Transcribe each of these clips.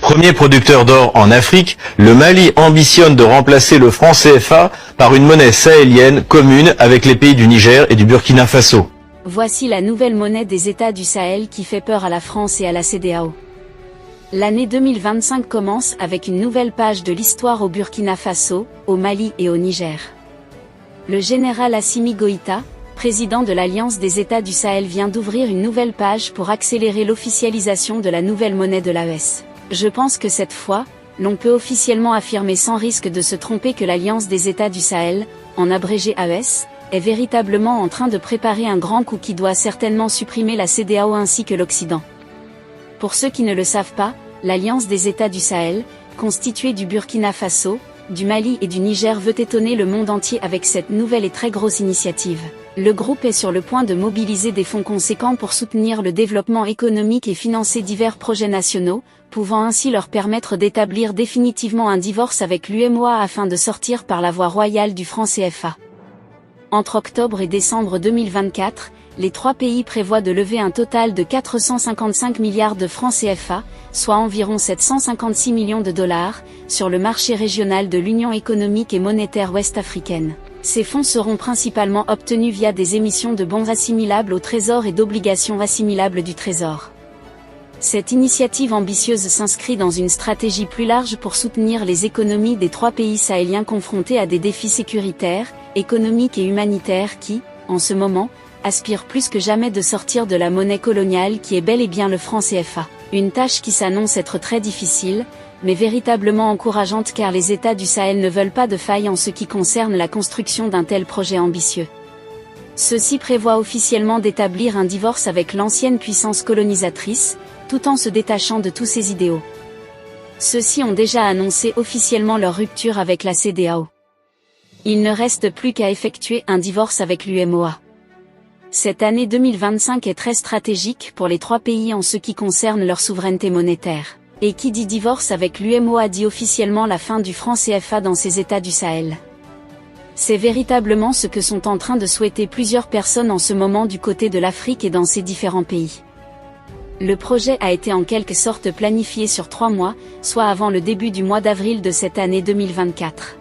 Premier producteur d'or en Afrique, le Mali ambitionne de remplacer le franc CFA par une monnaie sahélienne commune avec les pays du Niger et du Burkina Faso. Voici la nouvelle monnaie des États du Sahel qui fait peur à la France et à la CEDEAO. L'année 2025 commence avec une nouvelle page de l'histoire au Burkina Faso, au Mali et au Niger. Le général Assimi Goïta, président de l'Alliance des États du Sahel, vient d'ouvrir une nouvelle page pour accélérer l'officialisation de la nouvelle monnaie de l'AES. Je pense que cette fois, l'on peut officiellement affirmer sans risque de se tromper que l'Alliance des États du Sahel, en abrégé AES, est véritablement en train de préparer un grand coup qui doit certainement supprimer la CEDEAO ainsi que l'Occident. Pour ceux qui ne le savent pas, l'Alliance des États du Sahel, constituée du Burkina Faso, du Mali et du Niger, veut étonner le monde entier avec cette nouvelle et très grosse initiative. Le groupe est sur le point de mobiliser des fonds conséquents pour soutenir le développement économique et financer divers projets nationaux, pouvant ainsi leur permettre d'établir définitivement un divorce avec l'UEMOA afin de sortir par la voie royale du franc CFA. Entre octobre et décembre 2024, les trois pays prévoient de lever un total de 455 milliards de francs CFA, soit environ 756 millions de dollars, sur le marché régional de l'Union économique et monétaire ouest-africaine. Ces fonds seront principalement obtenus via des émissions de bons assimilables au Trésor et d'obligations assimilables du Trésor. Cette initiative ambitieuse s'inscrit dans une stratégie plus large pour soutenir les économies des trois pays sahéliens confrontés à des défis sécuritaires, économiques et humanitaires qui, en ce moment, aspirent plus que jamais de sortir de la monnaie coloniale qui est bel et bien le franc CFA. Une tâche qui s'annonce être très difficile, mais véritablement encourageante car les États du Sahel ne veulent pas de faille en ce qui concerne la construction d'un tel projet ambitieux. Ceux-ci prévoient officiellement d'établir un divorce avec l'ancienne puissance colonisatrice, tout en se détachant de tous ses idéaux. Ceux-ci ont déjà annoncé officiellement leur rupture avec la CEDEAO. Il ne reste plus qu'à effectuer un divorce avec l'UEMOA. Cette année 2025 est très stratégique pour les trois pays en ce qui concerne leur souveraineté monétaire. Et qui dit divorce avec l'UEMOA dit officiellement la fin du franc CFA dans ces États du Sahel. C'est véritablement ce que sont en train de souhaiter plusieurs personnes en ce moment du côté de l'Afrique et dans ces différents pays. Le projet a été en quelque sorte planifié sur 3 mois, soit avant le début du mois d'avril de cette année 2024.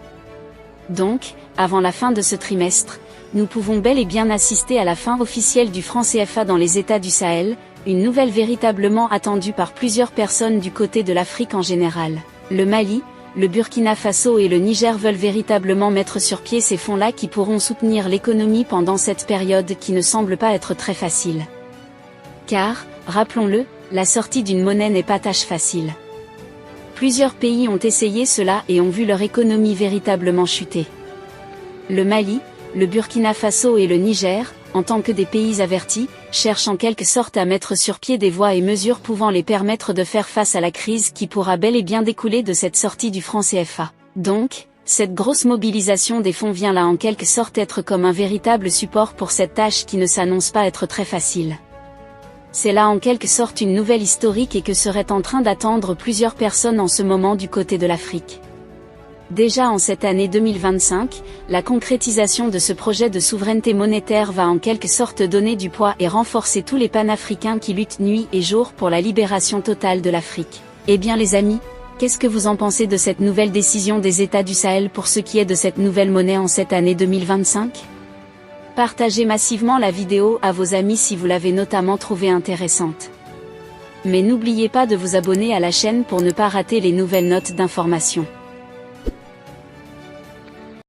Donc, avant la fin de ce trimestre, nous pouvons bel et bien assister à la fin officielle du franc CFA dans les États du Sahel, une nouvelle véritablement attendue par plusieurs personnes du côté de l'Afrique en général. Le Mali, le Burkina Faso et le Niger veulent véritablement mettre sur pied ces fonds-là qui pourront soutenir l'économie pendant cette période qui ne semble pas être très facile. Car, rappelons-le, la sortie d'une monnaie n'est pas tâche facile. Plusieurs pays ont essayé cela et ont vu leur économie véritablement chuter. Le Mali, le Burkina Faso et le Niger, en tant que des pays avertis, cherchent en quelque sorte à mettre sur pied des voies et mesures pouvant les permettre de faire face à la crise qui pourra bel et bien découler de cette sortie du franc CFA. Donc, cette grosse mobilisation des fonds vient là en quelque sorte être comme un véritable support pour cette tâche qui ne s'annonce pas être très facile. C'est là en quelque sorte une nouvelle historique et que seraient en train d'attendre plusieurs personnes en ce moment du côté de l'Afrique. Déjà en cette année 2025, la concrétisation de ce projet de souveraineté monétaire va en quelque sorte donner du poids et renforcer tous les panafricains qui luttent nuit et jour pour la libération totale de l'Afrique. Eh bien les amis, qu'est-ce que vous en pensez de cette nouvelle décision des États du Sahel pour ce qui est de cette nouvelle monnaie en cette année 2025 ? Partagez massivement la vidéo à vos amis si vous l'avez notamment trouvée intéressante. Mais n'oubliez pas de vous abonner à la chaîne pour ne pas rater les nouvelles notes d'information.